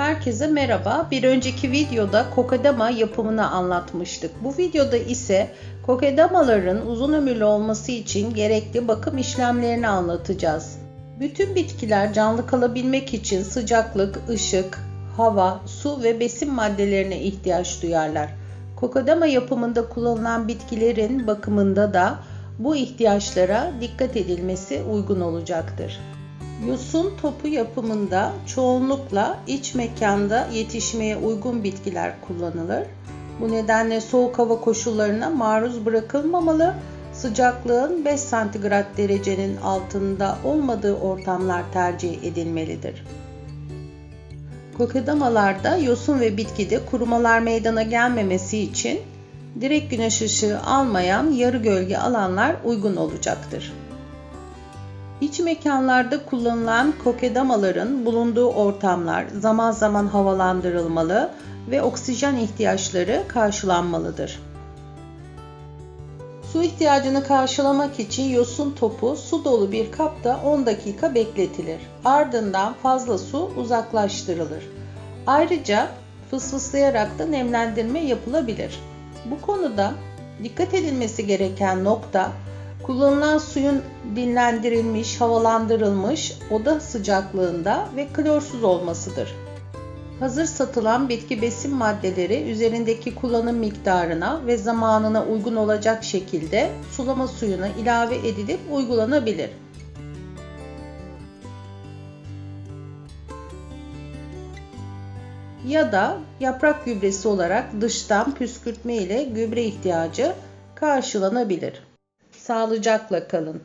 Herkese merhaba. Bir önceki videoda kokedama yapımını anlatmıştık. Bu videoda ise kokedamaların uzun ömürlü olması için gerekli bakım işlemlerini anlatacağız. Bütün bitkiler canlı kalabilmek için sıcaklık, ışık, hava, su ve besin maddelerine ihtiyaç duyarlar. Kokedama yapımında kullanılan bitkilerin bakımında da bu ihtiyaçlara dikkat edilmesi uygun olacaktır. Yosun topu yapımında çoğunlukla iç mekanda yetişmeye uygun bitkiler kullanılır. Bu nedenle soğuk hava koşullarına maruz bırakılmamalı, sıcaklığın 5 santigrat derecenin altında olmadığı ortamlar tercih edilmelidir. Kokedamalarda yosun ve bitkide kurumalar meydana gelmemesi için direkt güneş ışığı almayan yarı gölge alanlar uygun olacaktır. İç mekanlarda kullanılan kokedamaların bulunduğu ortamlar zaman zaman havalandırılmalı ve oksijen ihtiyaçları karşılanmalıdır. Su ihtiyacını karşılamak için yosun topu su dolu bir kapta 10 dakika bekletilir. Ardından fazla su uzaklaştırılır. Ayrıca fısfıslayarak da nemlendirme yapılabilir. Bu konuda dikkat edilmesi gereken nokta, kullanılan suyun dinlendirilmiş, havalandırılmış, oda sıcaklığında ve klorsuz olmasıdır. Hazır satılan bitki besin maddeleri üzerindeki kullanım miktarına ve zamanına uygun olacak şekilde sulama suyuna ilave edilip uygulanabilir. Ya da yaprak gübresi olarak dıştan püskürtme ile gübre ihtiyacı karşılanabilir. Sağlıcakla kalın.